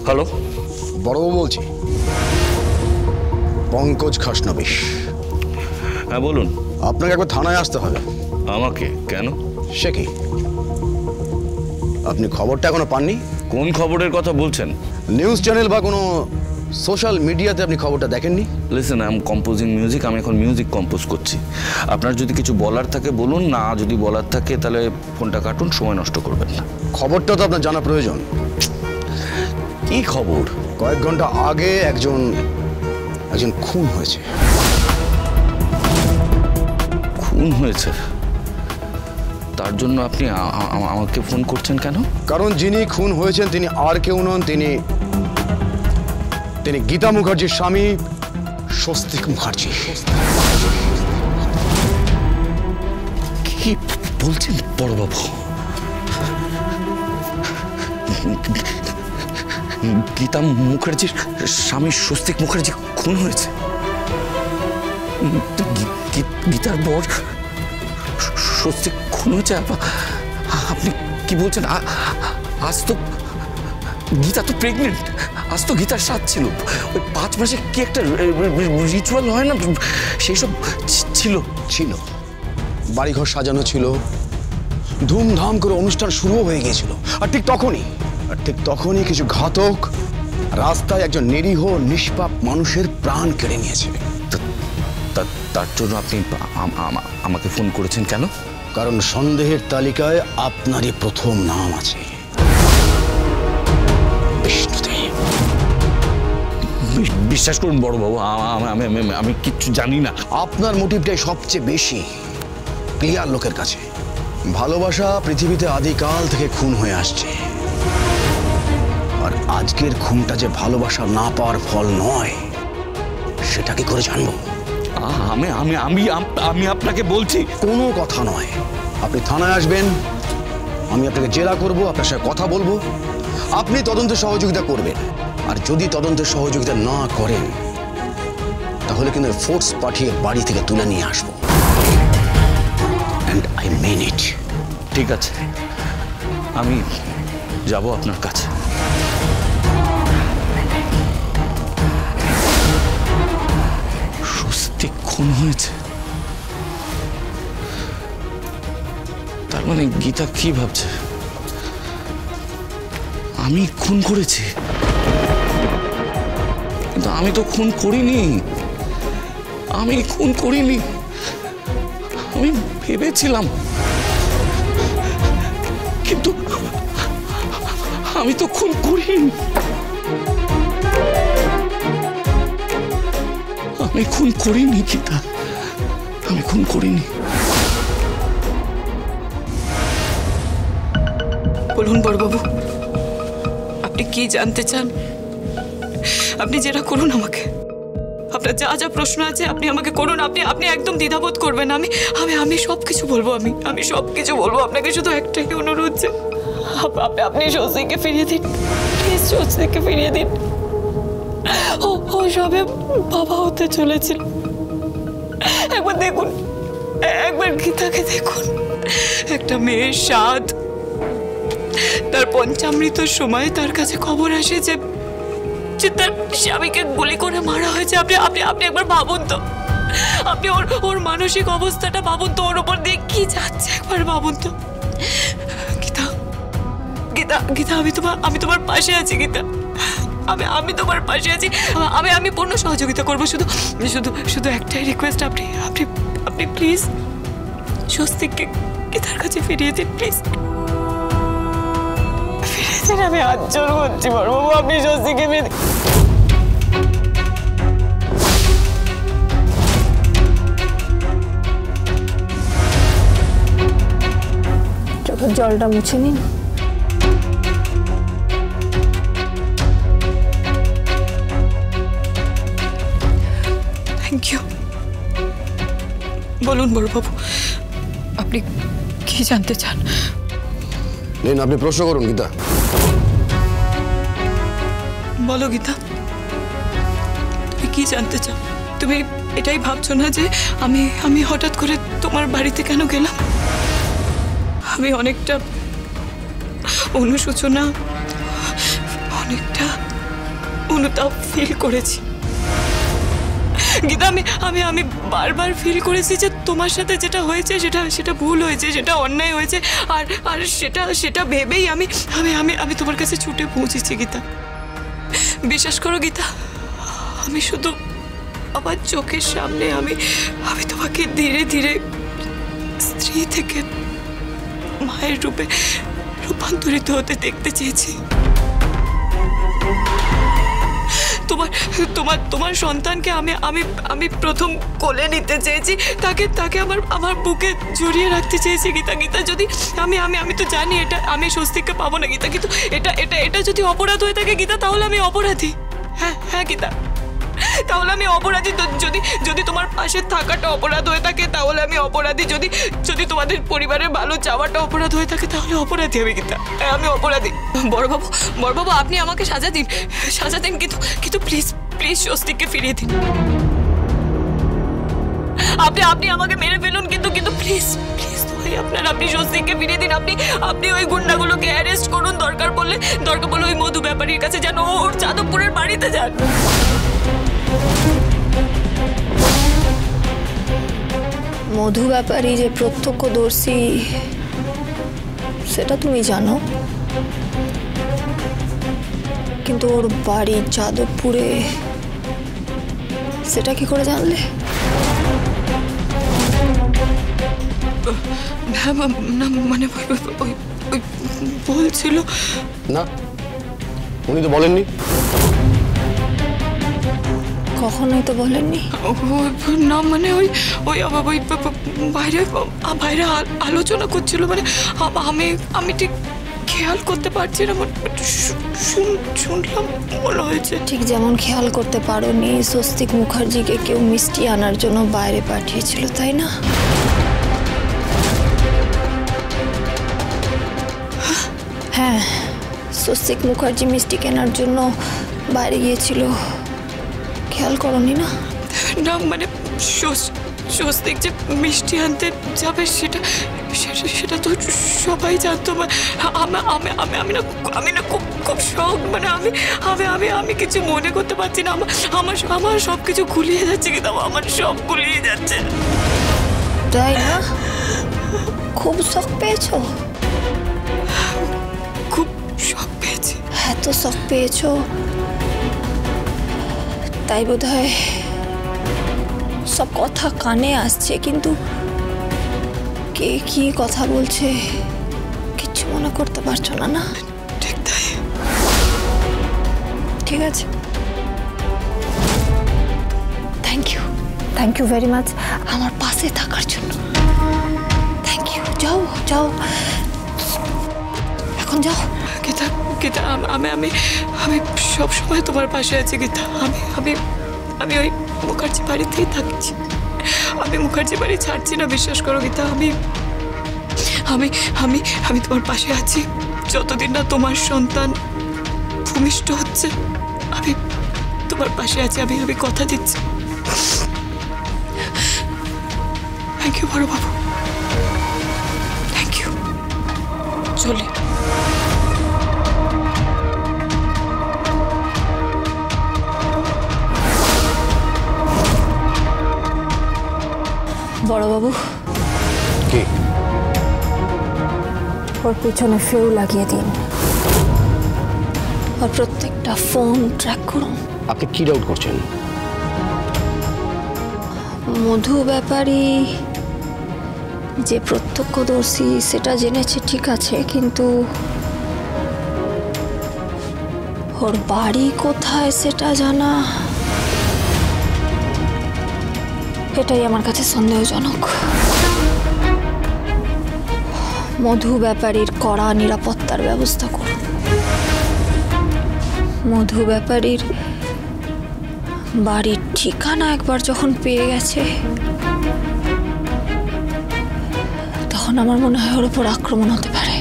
Hello, বড়বাবু বলছি, পঙ্কজ খাসনবিশ। হ্যাঁ বলুন। আপনাকে একবার থানায় আসতে হবে। আমাকে কেন? সে কি, আপনি খবরটা এখনো পাননি? কোন খবরের কথা বলছেন? নিউজ চ্যানেল বা কোনো সোশ্যাল মিডিয়াতে আপনি খবরটা দেখেননি? Listen, I am composing music, আমি এখন মিউজিক কম্পোজ করছি। আপনার যদি কিছু বলার থাকে বলুন, না যদি বলার থাকে তাহলে ফোনটা কাটুন, সময় নষ্ট করবেন না। খবরটা তো আপনার জানা প্রয়োজন। কি খবর? কয়েক ঘন্টা আগে একজন খুন হয়েছে। খুন হয়েছে? তার জন্য আপনি আমাকে ফোন করছেন কেন? কারণ যিনি খুন হয়েছেন তিনি আর কেউ নন, তিনি গীতা মুখার্জির স্বামী স্বস্তিক মুখার্জি। কি বলছেন বড়বাবু? গীতা মুখার্জির স্বামী স্বস্তিক মুখার্জি খুন হয়েছে? গীতার বর স্বস্তিক খুন হয়েছে? আপনি কি বলছেন? আজ তো গীতা তো প্রেগনেন্ট, আজ তো গীতার সাথ ছিল। ওই 5 মাসে কি একটা রিচুয়াল হয় না, সেই সব ছিল। বাড়িঘর সাজানো ছিল, ধুমধাম করে অনুষ্ঠান শুরু হয়ে গিয়েছিল। আর ঠিক তখনই কিছু ঘাতক রাস্তায় একজন নিরীহ নিষ্পাপ মানুষের প্রাণ কেড়ে নিয়েছে। তার জন্য আপনি আমাকে ফোন করেছেন কেন? কারণ সন্দেহের তালিকায় আপনারই প্রথম নাম আছে, বিষ্ণুদেব। বিশ্বাস করুন বড়বাবু, আমি কিচ্ছু জানি না। আপনার মোটিভটাই সবচেয়ে বেশি ক্লিয়ার লোকের কাছে। ভালোবাসা পৃথিবীতে আদিকাল থেকে খুন হয়ে আসছে, আর আজকের খুনটা যে ভালোবাসা না পাওয়ার ফল নয় সেটা কি করে জানবো? আমি আপনাকে বলছি, কোনো কথা নয়। আপনি থানায় আসবেন, আমি আপনাকে জেরা করব, আপনার সাথে কথা বলবো, আপনি তদন্তে সহযোগিতা করবেন। আর যদি তদন্তে সহযোগিতা না করেন তাহলে কিন্তু ফোর্স পাঠিয়ে বাড়ি থেকে তুলে নিয়ে আসবো। অ্যান্ড আই মিন ইট। ঠিক আছে, আমি যাব আপনার কাছে। স্বস্তিক খুন হয়েছে? তার মানে গীতা কি ভাবছে? আমি খুন করেছি, কিন্তু আমি তো খুন করিনি। আমি ভেবেছিলাম, কিন্তু আমি তো খুন করিনি। আমি খুন করিনি গীতা, আমি খুন করিনি। বলুন বড়বাবু, আপনি কি জানতে চান? আপনি যেটা করুন, আমাকে আপনার যা যা প্রশ্ন আছে আপনি আমাকে করুন। আপনি একদম দ্বিধাবোধ করবেন। আমি সবকিছু বলবো। আমি সবকিছু বলবো। আপনাকে শুধু একটাই অনুরোধ, যে আপনি স্বস্তিকে ফিরিয়ে দিন, প্লিজ স্বস্তিকে ফিরিয়ে দিন। ও সবে বাবা হতে চলেছিল। একবার দেখুন, একবার গীতাকে দেখুন। একটা মেয়ের স্বাদ, তার পঞ্চামৃতর সময় তার কাছে খবর আসে যে তার স্বামীকে গুলি করে মারা হয়েছে। আপনি একবার ভাবুন তো, আপনি ওর মানসিক অবস্থাটা ভাবুন তো, ওর উপর দিয়ে কি যাচ্ছে একবার ভাবুন তো। গীতা, গীতা, গীতা, আমি তোমার পাশে আছি গীতা। আমি তোমার পাশে আছি। আমি পূর্ণ সহযোগিতা করবো। শুধু একটাই রিকোয়েস্ট, আপনি প্লিজ স্বস্তিককে গীতার কাছে ফিরিয়ে দিন, প্লিজ ফিরিয়ে দিন। আমি হাত জোর করছি বড়বাবু, আপনি স্বস্তিককে ফিরিয়ে দিন। চোখের জলটা মুছে নিন। Thank you. বলুন বড়বাবু, আপনি কি জানতে চান? নিন, আপনি প্রশ্ন করুন গীতা। বলো গীতা, তুমি কি জানতে চাও? তুমি এটাই ভাবছো না যে আমি হঠাৎ করে তোমার বাড়িতে কেন গেলাম? আমি অনেকটা অনুশোচনা, অনেকটা অনুতাপ ফিল করেছি গীতা। আমি আমি আমি বারবার ফিল করেছি যে তোমার সাথে যেটা হয়েছে সেটা সেটা ভুল হয়েছে, সেটা অন্যায় হয়েছে। আর আর সেটা সেটা ভেবেই আমি আমি আমি আমি তোমার কাছে ছুটে পৌঁছেছি গীতা। বিশ্বাস করো গীতা, আমি শুধু আমার চোখের সামনে আমি আমি তোমাকে ধীরে ধীরে স্ত্রী থেকে মায়ের রূপে রূপান্তরিত হতে দেখতে চেয়েছি। তোমার তোমার তোমার সন্তানকে আমি আমি আমি প্রথম কোলে নিতে চেয়েছি, তাকে তাকে আমার আমার বুকে জড়িয়ে রাখতে চেয়েছি গীতা। গীতা যদি আমি আমি আমি তো জানি এটা আমি স্বস্তিককে পাবো না গীতা, কিন্তু এটা এটা এটা যদি অপরাধ হয়ে থাকে গীতা, তাহলে আমি অপরাধী। হ্যাঁ হ্যাঁ গীতা, তাহলে আমি অপরাধী। যদি যদি তোমার পাশে থাকাটা অপরাধ হয়ে থাকে তাহলে আমি অপরাধী। যদি যদি তোমাদের পরিবারের ভালো চাওয়াটা অপরাধ হয়ে থাকে তাহলে অপরাধী আমি গীতা, আমি অপরাধী। বড়বাবু বড়বাবু, আপনি আমাকে সাজা দিন, সাজা দিন, কিন্তু কিন্তু প্লিজ প্লিজ স্বস্তিককে ফিরিয়ে দিন। আপনি আপনি আমাকে মেরে ফেলুন, কিন্তু কিন্তু প্লিজ প্লিজ ভাই আপনার, আপনি স্বস্তিককে ফিরিয়ে দিন। আপনি আপনি ওই গুন্ডাগুলোকে অ্যারেস্ট করুন, দরকার পড়লে ওই মধু ব্যাপারীর কাছে যান, ওর যাদবপুরের বাড়িতে যান। মধু ব্যাপারী যে প্রত্যক্ষদর্শী সেটা তুমি জানো, কিন্তু ওর বাড়ি যাদবপুরে সেটা কি করে জানলে? হ্যাঁ না মানে ওই বলছিল না, উনি তো বলেননি। কখনোই তো বলেননি। না মানে ওই ওই ওই বাইরে বাইরে আলোচনা করছিল, মানে আমি আমি ঠিক খেয়াল করতে পারছি না, শুনলাম মনে হয়েছে। ঠিক যেমন খেয়াল করতে পারোনি স্বস্তিক মুখার্জিকে কেউ মিষ্টি আনার জন্য বাইরে পাঠিয়েছিল, তাই না? হ্যাঁ, স্বস্তিক মুখার্জি মিষ্টি কেনার জন্য বাইরে গিয়েছিল, খেয়াল করোনি না? না মানে স্বস্তিক যে মিষ্টি আনতে যাবে সেটা সেটা তো সবাই জানতো। আমি আমি আমি আমি না আমি না খুব খুব শখ, মানে আমি আমি আমি আমি কিছু মনে করতে পারছি না। আমার আমার সব কিছু গুলিয়ে যাচ্ছে, কিন্তু আমার সব গুলিয়ে যাচ্ছে। তাই না? খুব শখ পেয়েছো? খুব শখ পেয়েছি। এত শখ পেয়েছো তাই বোধহয় সব কথা কানে আসছে, কিন্তু কে কি কথা বলছে কিচ্ছু মনে করতে পারছো না, না? ঠিক তাই। ঠিক আছে, থ্যাংক ইউ ভেরি মাচ আমার পাশে থাকার জন্য। Thank you. যাও যাও, এখন যাও। গীতা গীতা, আমি আমি আমি সবসময় তোমার পাশে আছি গীতা। আমি আমি আমি ওই মুখার্জি বাড়িতেই থাকছি, আমি মুখার্জি বাড়ি ছাড়ছি না, বিশ্বাস করো গীতা। আমি আমি আমি আমি তোমার পাশে আছি যতদিন না তোমার সন্তান ভূমিষ্ঠ হচ্ছে। আমি তোমার পাশে আছি, আমি আমি কথা দিচ্ছি। থ্যাংক ইউ বড় বাবু, থ্যাংক ইউ। চলে। বড়বাবু, কি? ওর পিছনে ফেউ লাগিয়ে দিন, আর প্রত্যেকটা ফোন ট্র্যাক করুন। আপনি কি ডাউট করছেন? মধু ব্যাপারী যে প্রত্যক্ষদর্শী সেটা জেনেছে ঠিক আছে, কিন্তু ওর বাড়ি কোথায় সেটা জানা এটাই আমার কাছে সন্দেহজনক। মধু ব্যাপারীর কড়া নিরাপত্তার ব্যবস্থা করুন। মধু ব্যাপারীর বাড়ির ঠিকানা একবার যখন পেয়ে গেছে তখন আমার মনে হয় ওর উপর আক্রমণ হতে পারে।